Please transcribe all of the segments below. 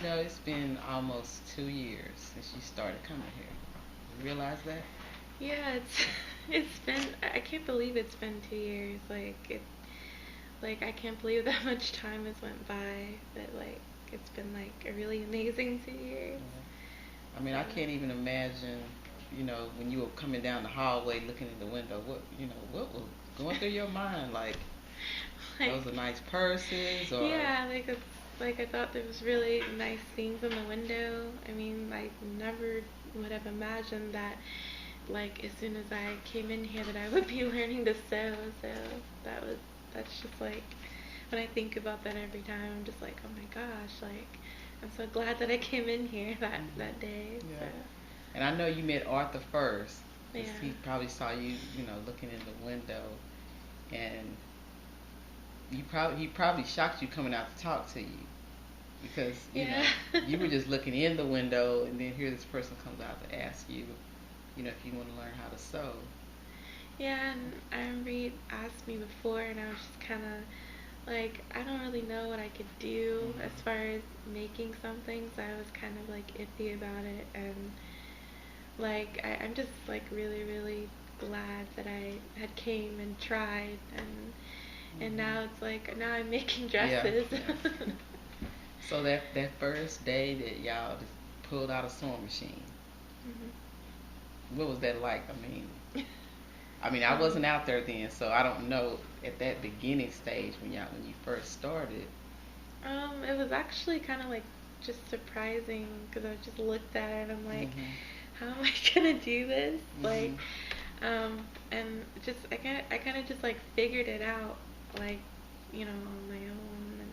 You know, it's been almost 2 years since you started coming here. You realize that? Yeah, it's been I can't believe it's been 2 years. I can't believe that much time has went by. But it's been like a really amazing 2 years. I mean, So I can't even imagine, when you were coming down the hallway looking in the window, what was going through your mind? Like, like those are nice purses, or. yeah, it's like I thought there was really nice things in the window. I mean, I never would have imagined that as soon as I came in here that I would be learning to sew. So that was that's just when I think about that every time, I'm just like, oh my gosh, I'm so glad that I came in here that day. Yeah. So And I know you met Arthur first, because yeah, he probably saw you, looking in the window, and he probably shocked you coming out to talk to you, because yeah. you were just looking in the window, and then here this person comes out to ask you, if you want to learn how to sew. Yeah, and I remember you asked me before, and I was just kind of I don't really know what I could do as Hmm. far as making something, so I was kind of iffy about it. And I'm just really, really glad that I had came and tried, and Hmm. now it's now I'm making Yeah, dresses. yeah. So that first day that y'all just pulled out a sewing machine, Mhm. what was that like? I mean, I um, wasn't out there then, so I don't know at that beginning stage when you first started. it was actually kind of just surprising because I just looked at it and I'm like, Mhm. how am I gonna do this? Mhm. And just I kind of just figured it out like on my own. And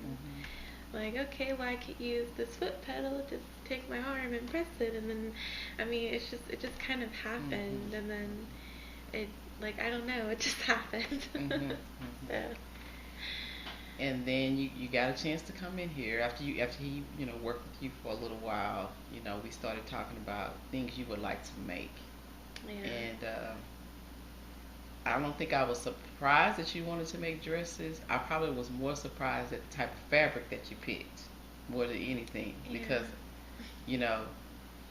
Mhm. okay, well, I could use this foot pedal, just take my arm and press it, and then I mean it just kind of Mhm. happened. And then it I don't know, it just happened. Mhm. Mhm. So And then you got a chance to come in here after he worked with you for a little while. We started talking about things you would like to make, yeah. and I don't think I was surprised that you wanted to make dresses. I probably was more surprised at the type of fabric that you picked more than anything, because Yeah. you know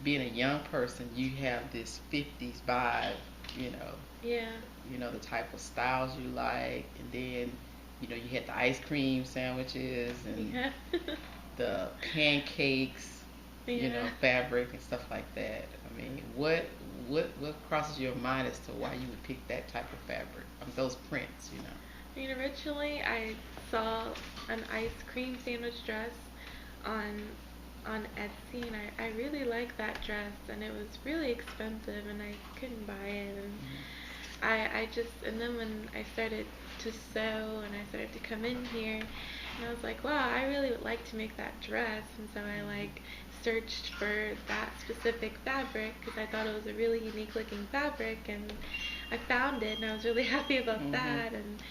being a young person, you have this 50s vibe, you know, Yeah. the type of styles you like, and then you had the ice cream sandwiches and Yeah. the pancakes, Yeah. fabric and stuff like that. I mean, what crosses your mind as to why you would pick that type of fabric? Those prints. I mean, originally I saw an ice cream sandwich dress on Etsy, and I really liked that dress, and it was really expensive, and I couldn't buy it. And Hmm. I just and then when I started to sew and I started to come in here, and I was like, wow, I really would like to make that dress. And so I searched for that specific fabric because I thought it was a really unique looking fabric, and I found it, and I was really happy about Hmm. that. And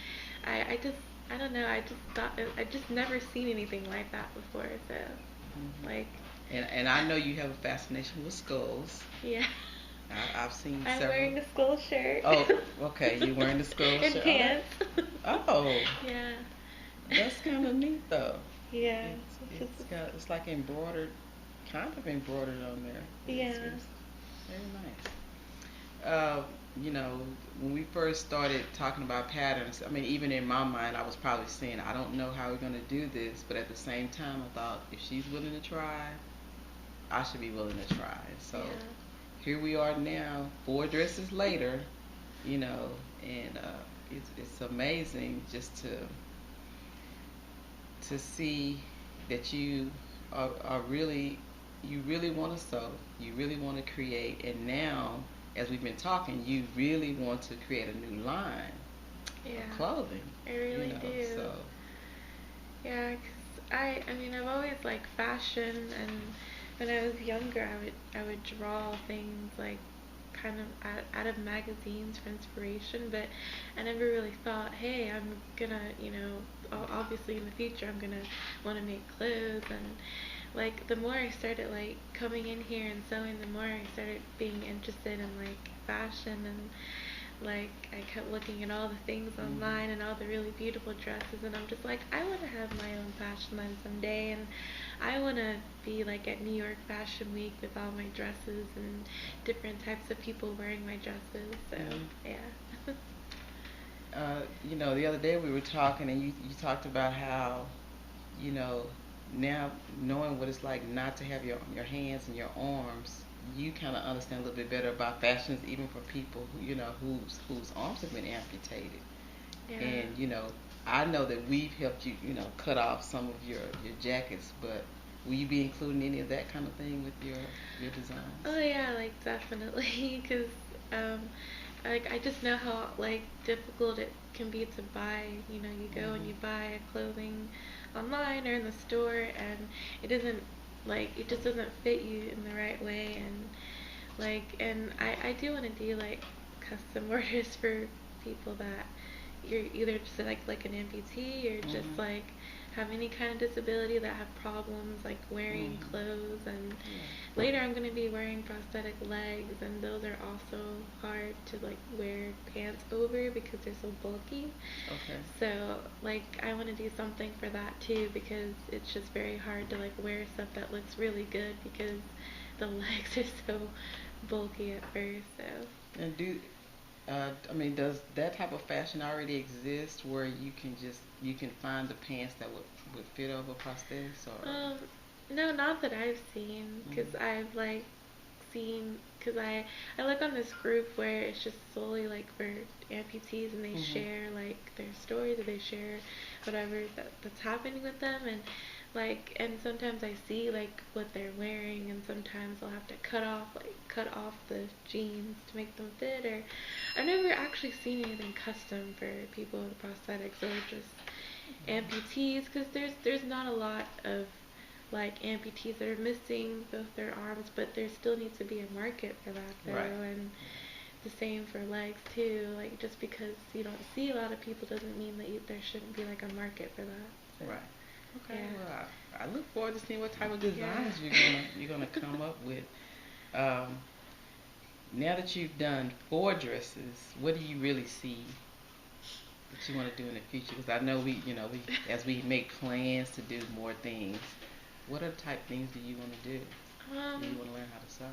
I just I don't know, I just thought I just never seen anything like that before. So Hmm. like And I know you have a fascination with skulls. yeah. I've seen I'm several. wearing a skull shirt. Oh, okay. You wearing the skull And shirt? Oh, that. pants. Oh, Yeah. that's kind of neat though. Yeah. It's It's just it's got it's like embroidered, kind of embroidered on there. yeah. It's very nice. You know, when we first started talking about patterns, I mean, even in my mind, I was probably saying, I don't know how we're gonna do this, but at the same time, I thought if she's willing to try, I should be willing to try. So Yeah. here we are now, 4 dresses later, and it's amazing just to see that are really you really want to sew, you really want to create, and now as we've been talking, you really want to create a new line of Yeah. clothing. I really do. So. Yeah, 'cause I mean I've always liked fashion, and when I was younger I would draw things kind of out of magazines for inspiration, but I never really thought, hey, I'm gonna, obviously in the future I'm gonna want to make clothes. And the more I started coming in here and sewing, the more I started being interested in fashion. And I kept looking at all the things Mhm. online and all the really beautiful dresses, and I'm just like, I want to have my own fashion line someday. And I want to be like at New York Fashion Week with all my dresses and different types of people wearing my dresses. So yeah. The other day we were talking, and you talked about how, you know, now knowing what it's like not to have your hands and your arms, you kind of understand a little bit better about fashions, even for people who, whose arms have been amputated. Yeah. And I know that we've helped you, cut off some of your jackets, but will you be including any of that kind of thing with your designs? Oh yeah, like definitely, because um, like I just know how like difficult it can be to buy. You go and you buy clothing online or in the store, and it doesn't it just doesn't fit you in the right way, and I do want to do like custom orders for people that you're either just like an amputee or just like have any kind of disability that have problems like wearing clothes, and later I'm going to be wearing prosthetic legs, and those are also hard to like wear pants over because they're so bulky. Okay. So like I want to do something for that too, because it's just very hard to like wear stuff that looks really good because the legs are so bulky at first. So And does that type of fashion already exist where you can find the pants that would fit over prosthetics, or? No, not that I've seen, because I've like seen, because I look on this group where it's just solely like for amputees, and they share like their stories, or they share whatever that's happening with them, and sometimes I see like what they're wearing, and sometimes I'll have to cut off the jeans to make them fit. Or I've never actually seen anything custom for people with prosthetics or just amputees, because there's not a lot of like amputees that are missing both their arms, but there still needs to be a market for that though. Right. And the same for legs too. Like just because you don't see a lot of people doesn't mean that there shouldn't be like a market for that. So. Right. Okay. Yeah. Well, I look forward to seeing what type of designs you're gonna come up with. Now that you've done 4 dresses, what do you really see that you want to do in the future? Because I know we as we make plans to do more things, what other type things do you want to do? Do you want to learn how to sew?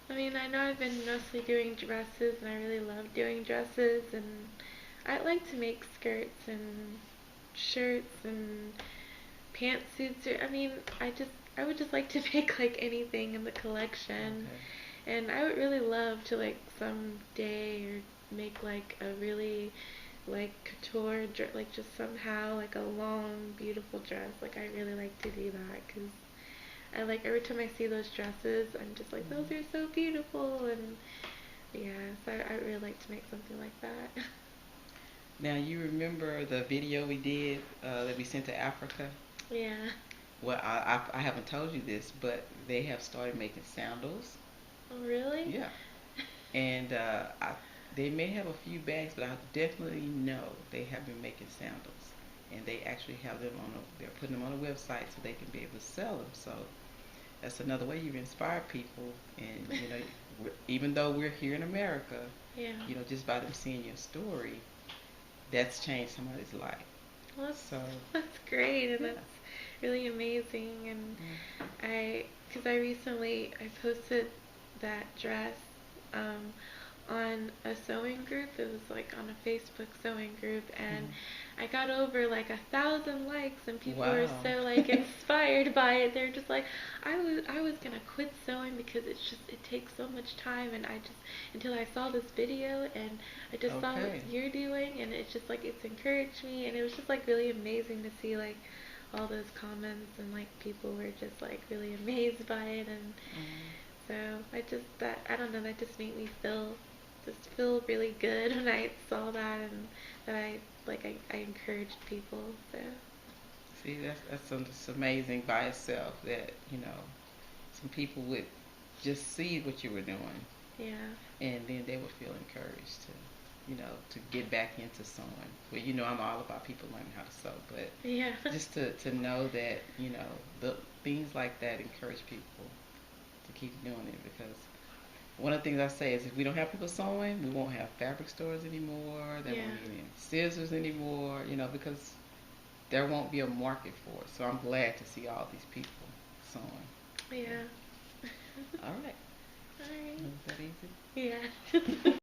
I mean, I know I've been mostly doing dresses, and I really love doing dresses, and I like to make skirts and shirts and pantsuits. I mean, I would just like to make like anything in the collection. Okay. And I would really love to like someday or make like a really like couture like just somehow like a long beautiful dress. Like I really like to do that, because I like every time I see those dresses, I'm just like, those are so beautiful. And yeah, so I really like to make something like that. Now, you remember the video we did that we sent to Africa? Yeah. Well, I haven't told you this, but they have started making sandals. Oh really? Yeah. And they may have a few bags, but I definitely know they have been making sandals. And they actually have them they're putting them on a website so they can be able to sell them. So that's another way you've inspired people. And, even though we're here in America, just by them seeing your story, that's changed somebody's life. Well, that's great, and that's really amazing. And because I recently posted that dress on a sewing group. It was like on a Facebook sewing group, and I got over like 1,000 likes, and people were so like inspired by it. They're just like, I was gonna quit sewing because it takes so much time, and until I saw this video, and I just saw what you're doing, and it's just like it's encouraged me, and it was just like really amazing to see like all those comments, and like people were just like really amazed by it. And so I don't know, that just made me feel really good when I saw that, and that I encouraged people. So see, that's amazing by itself, that some people would just see what you were doing, and then they would feel encouraged to get back into sewing. Well, I'm all about people learning how to sew, but just to know that the things like that encourage people to keep doing it, because one of the things I say is if we don't have people sewing, we won't have fabric stores anymore. There won't be any scissors anymore, because there won't be a market for it. So I'm glad to see all these people sewing. Yeah. All right. All right. Was that easy? Yeah.